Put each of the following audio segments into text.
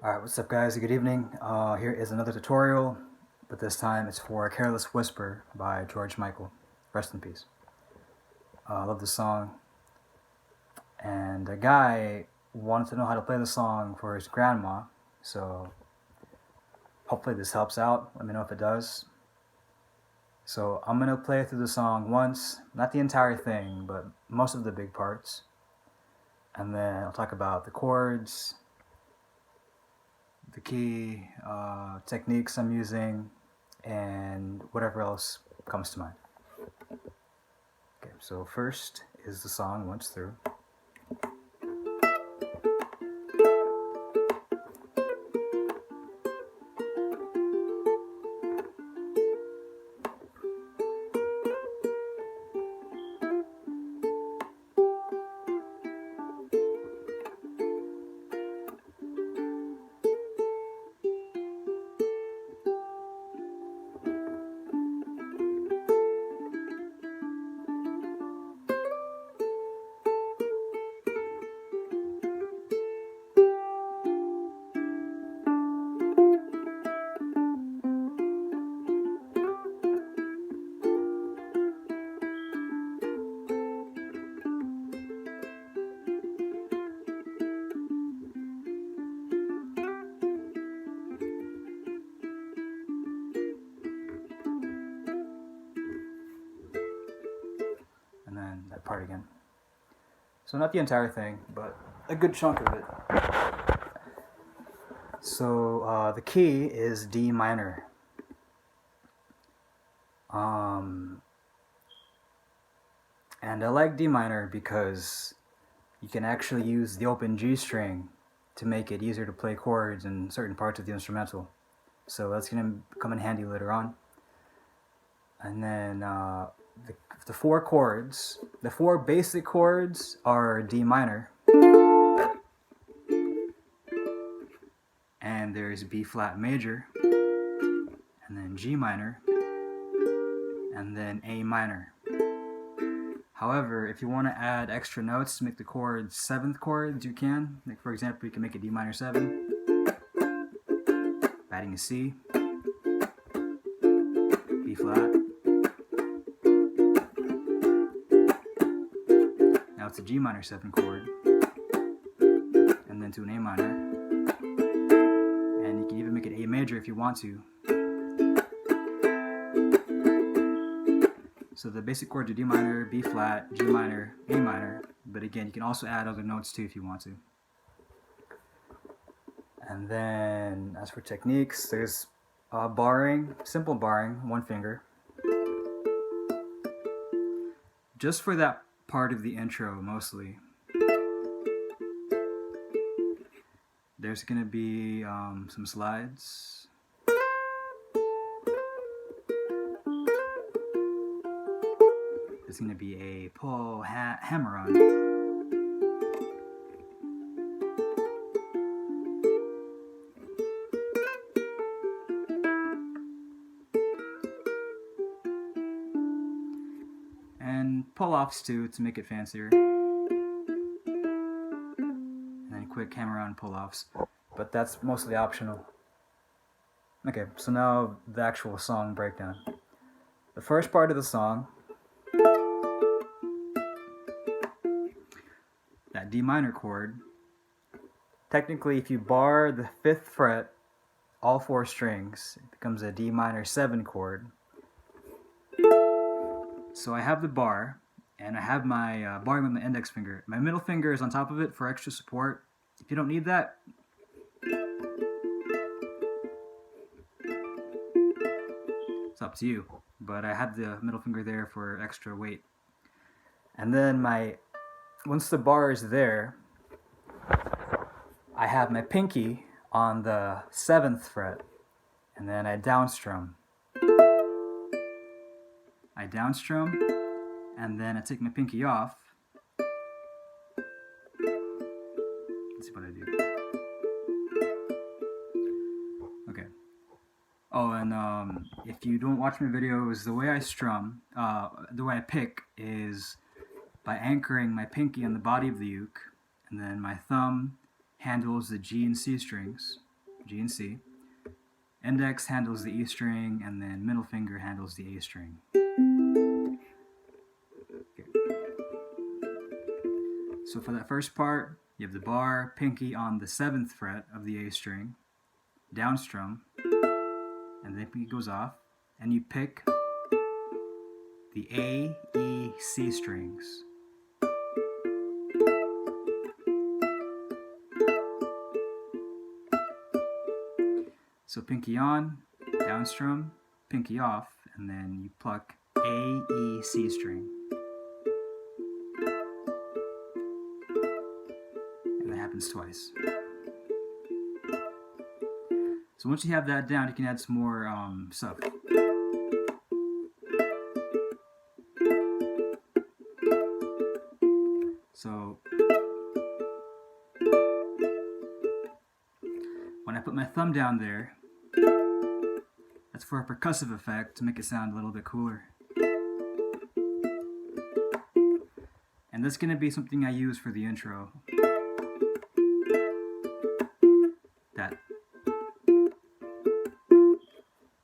Alright, what's up guys? Good evening. Here is another tutorial, but this time it's for Careless Whisper by George Michael. Rest in peace. I love this song. And a guy wanted to know how to play the song for his grandma, so hopefully this helps out. Let me know if it does. So I'm going to play through the song once, not the entire thing, but most of the big parts. And then I'll talk about the chords, the key, techniques I'm using, and whatever else comes to mind. Okay, so first is the song once through. And then that part again. So not the entire thing, but a good chunk of it. So the key is D minor. And I like D minor because you can actually use the open G string to make it easier to play chords in certain parts of the instrumental. So that's going to come in handy later on. And then the four chords, the four basic chords are D minor, and there's B flat major, and then G minor, and then A minor. However, if you want to add extra notes to make the chords seventh chords, you can. Like for example, you can make a D minor 7, adding a C, B flat. Now it's a G minor 7 chord, and then to an A minor, and you can even make it A major if you want to. So the basic chords are D minor, B flat, G minor, A minor, but again, you can also add other notes too if you want to. And then as for techniques, there's barring, simple barring, one finger. Just for that part of the intro mostly. There's going to be some slides. There's going to be a pull hammer-on. And pull-offs too, to make it fancier. And then quick hammer-on pull-offs. But that's mostly optional. Okay, so now the actual song breakdown. The first part of the song, that D minor chord, technically if you bar the 5th fret, all 4 strings, it becomes a D minor 7 chord. So I have the bar, and I have my barring with my index finger. My middle finger is on top of it for extra support. If you don't need that, it's up to you. But I have the middle finger there for extra weight. And then once the bar is there, I have my pinky on the 7th fret, and then I downstrum. And then I take my pinky off. Let's see what I do. Okay. Oh, and if you don't watch my videos, the way I strum, the way I pick is by anchoring my pinky on the body of the uke, and then my thumb handles the G and C strings, G and C. Index handles the E string, and then middle finger handles the A string. Okay. So for that first part, you have the bar, pinky on the 7th fret of the A string, down strum, and then pinky goes off, and you pick the A, E, C strings. So pinky on, down strum, pinky off, and then you pluck A, E, C string. And that happens twice. So once you have that down, you can add some more stuff. So when I put my thumb down there, that's for a percussive effect to make it sound a little bit cooler. And that's going to be something I use for the intro.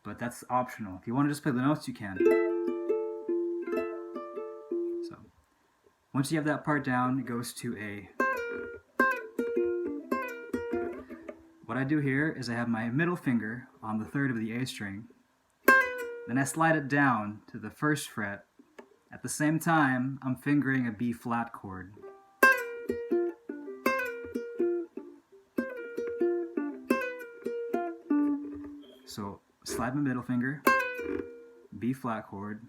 But that's optional. If you want to just play the notes, you can. So once you have that part down, it goes to A. What I do here is I have my middle finger on the 3rd of the A string. Then I slide it down to the 1st fret. At the same time, I'm fingering a B flat chord. So slide my middle finger, B flat chord,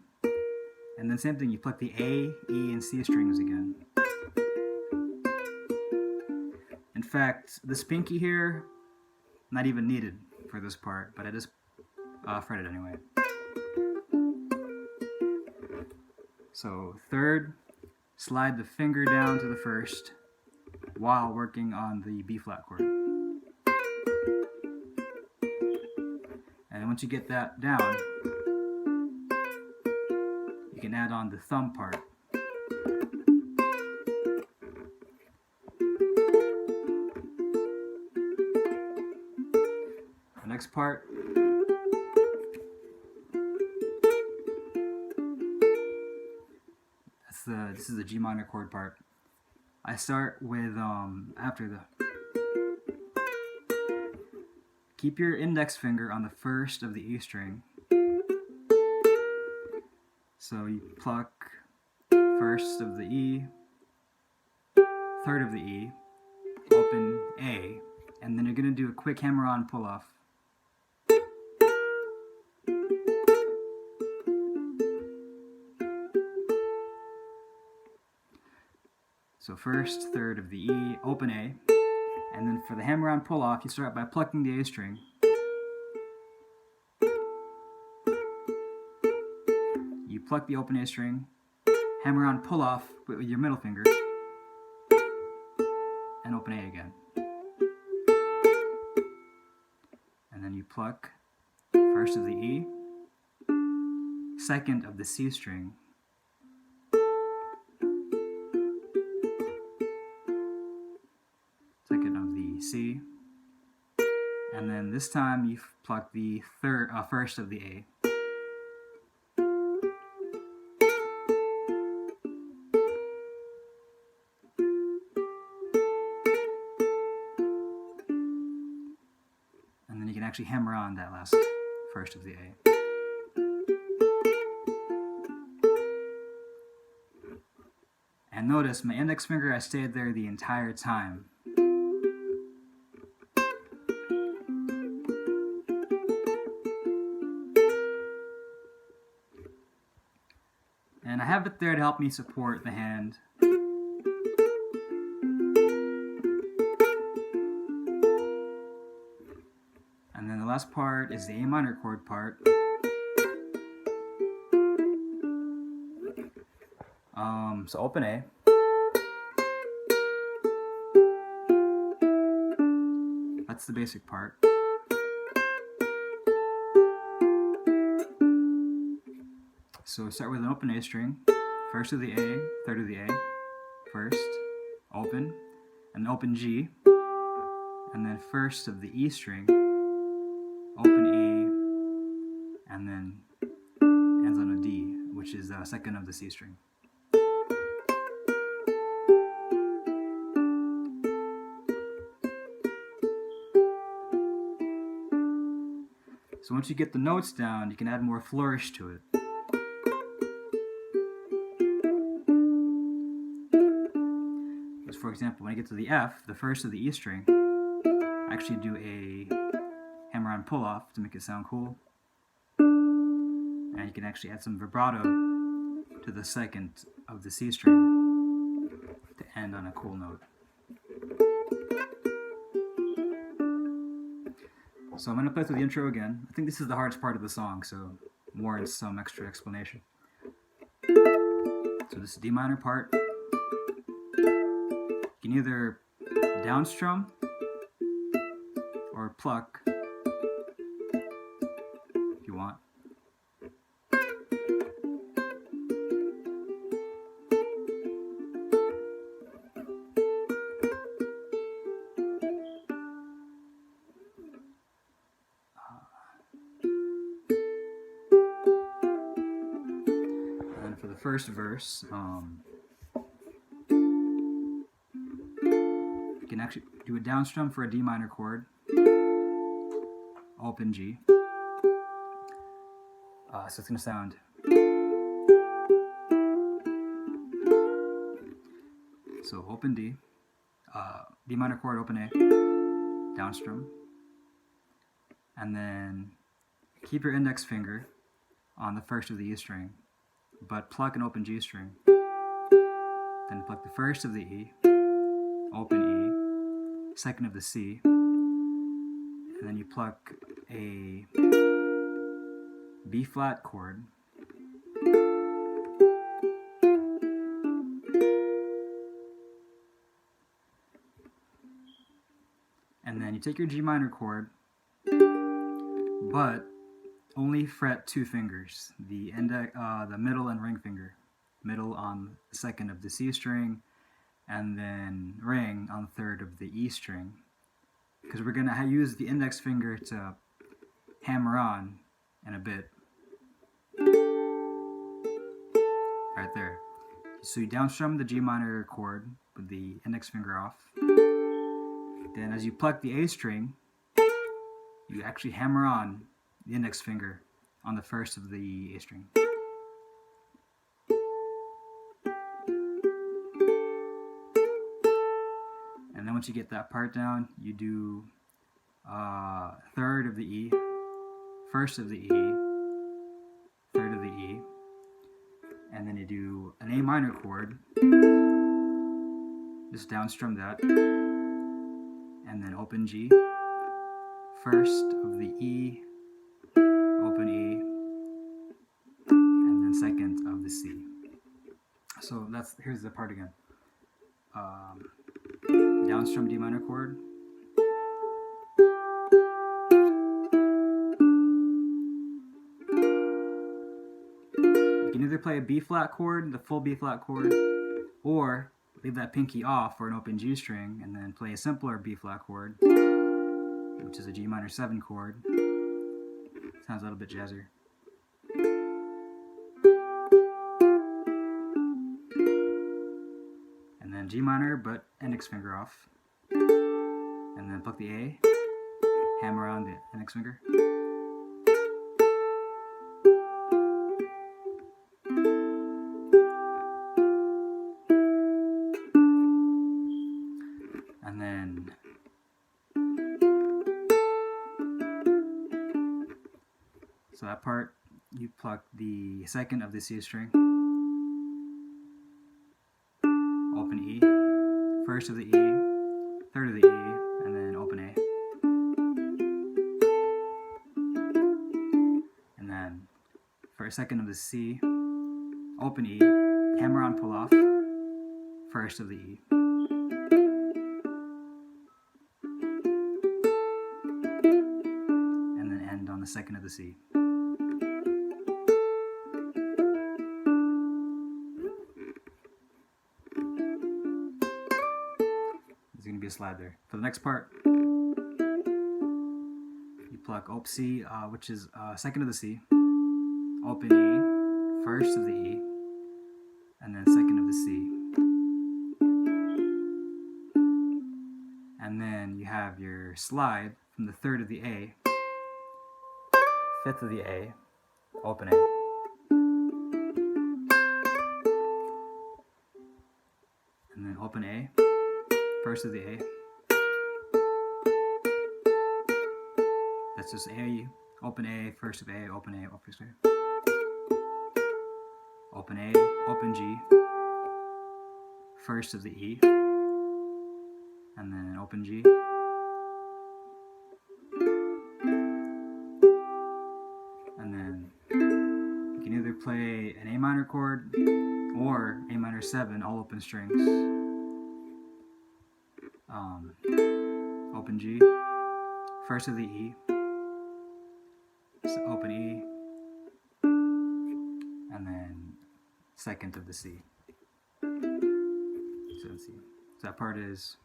and then same thing, you pluck the A, E, and C strings again. In fact, this pinky here, not even needed for this part, but I just fret it anyway. So 3rd, slide the finger down to the 1st while working on the B flat chord. And once you get that down, you can add on the thumb part. The next part, this is the G minor chord part. I start with after the. Keep your index finger on the 1st of the E string. So you pluck 1st of the E, 3rd of the E, open A, and then you're going to do a quick hammer-on pull-off. So 1st, 3rd of the E, open A, and then for the hammer-on pull-off, you start by plucking the A string. You pluck the open A string, hammer-on pull-off with your middle finger, and open A again. And then you pluck 1st of the E, 2nd of the C string, 2nd of the C, and then this time you pluck the 1st of the A. And then you can actually hammer on that last 1st of the A. And notice my index finger, I stayed there the entire time. And I have it there to help me support the hand. And then the last part is the A minor chord part. So open A. That's the basic part. So start with an open A string, 1st of the A, 3rd of the A, 1st, open, and open G, and then 1st of the E string, and then ends on a D, which is the second of the C string. So once you get the notes down, you can add more flourish to it. Because for example, when I get to the F, the first of the E string, I actually do a hammer-on pull-off to make it sound cool. And you can actually add some vibrato to the second of the C string to end on a cool note. So I'm going to play through the intro again. I think this is the hardest part of the song, so warrants some extra explanation. So this is D minor part. You can either downstrum or pluck if you want. And for the first verse, you can actually do a downstrum for a D minor chord, open G. So it's going to sound. So open D, D minor chord, open A, downstrum, and then keep your index finger on the first of the E string, but pluck an open G string. Then pluck the first of the E, open E, second of the C, and then you pluck a B flat chord, and then you take your G minor chord, but only fret two fingers, the middle and ring finger. Middle on the second of the C string, and then ring on the third of the E string, because we're going to use the index finger to hammer on in a bit. Right there. So you downstrum the G minor chord with the index finger off. Then as you pluck the A string, you actually hammer on the index finger on the first of the A string. And then once you get that part down, you do third of the E, first of the E, third of the E, and then you do an A minor chord, just downstrum that, and then open G, first of the E, open E, and then second of the C. So here's the part again. Downstrum D minor chord, you can either play a B flat chord, the full B flat chord, or leave that pinky off for an open G string and then play a simpler B flat chord, which is a G minor 7 chord. Sounds a little bit jazzier. And then G minor, but index finger off. And then pluck the A, hammer on the index finger. And then so that part, you pluck the second of the C string, open E, first of the E, third of the E, and then open A. And then for a second of the C, open E, hammer on pull off, first of the E. And then end on the second of the C. There's going to be a slide there. For the next part, you pluck op C, which is second of the C, open E, first of the E, and then second of the C. And then you have your slide from the third of the A, fifth of the A, open A. And then open A, first of the A. That's just A, open A, first of A, open A, first of A. Open A, open G, first of the E, and then open G. And then you can either play an A minor chord or A minor 7, all open strings. Open G, first of the E, so open E, and then second of the C. So let's see. So that part is.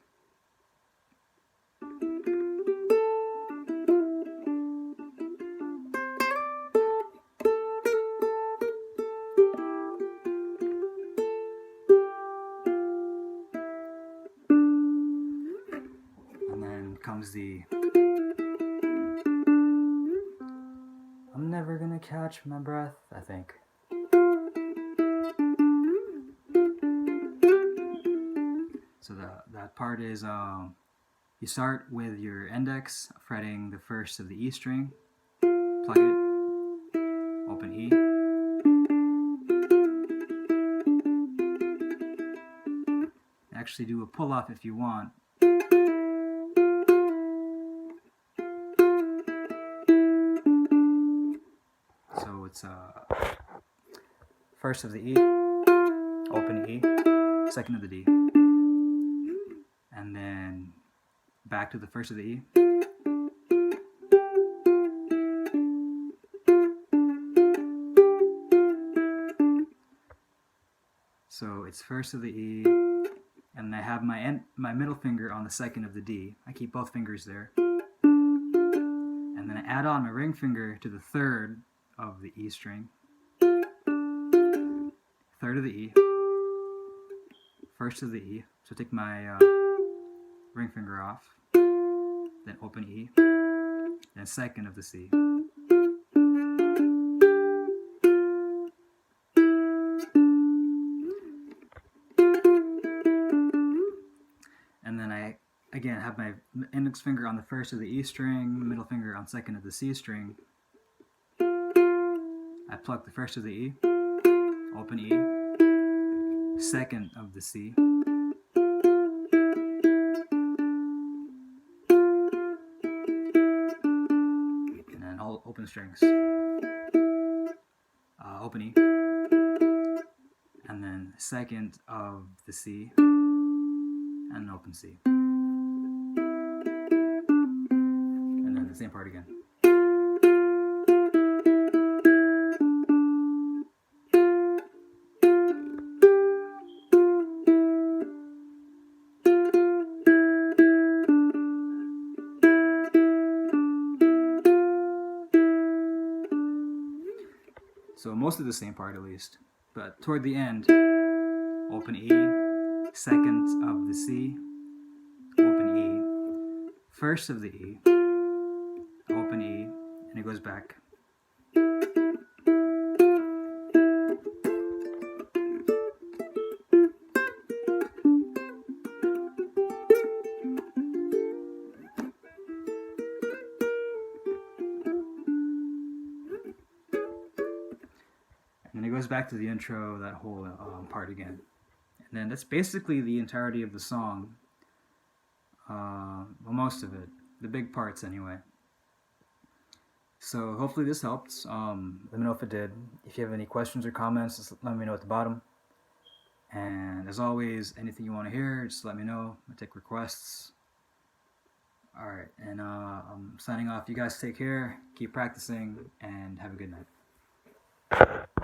And then comes the. I'm never gonna catch my breath, I think. So that part is you start with your index fretting the first of the E string, plug it, open E, actually do a pull off if you want. So it's first of the E, open E, second of the D, and then back to the first of the E. So it's first of the E, and I have my middle finger on the second of the D. I keep both fingers there. And then I add on my ring finger to the third of the E string. Third of the E. First of the E. So take my ring finger off. Then open E. Then second of the C. And then I, again, have my index finger on the first of the E string, middle finger on second of the C string. I pluck the first of the E, open E, second of the C. And then all open strings. Open E, and then second of the C, and an open C. And then the same part again. So mostly the same part at least, but toward the end, open E, second of the C, open E, first of the E, open E, and it goes back. And then it goes back to the intro, that whole part again. And then that's basically the entirety of the song. Well, most of it. The big parts, anyway. So hopefully this helped. Let me know if it did. If you have any questions or comments, just let me know at the bottom. And as always, anything you want to hear, just let me know. I take requests. Alright, and I'm signing off. You guys take care, keep practicing, and have a good night.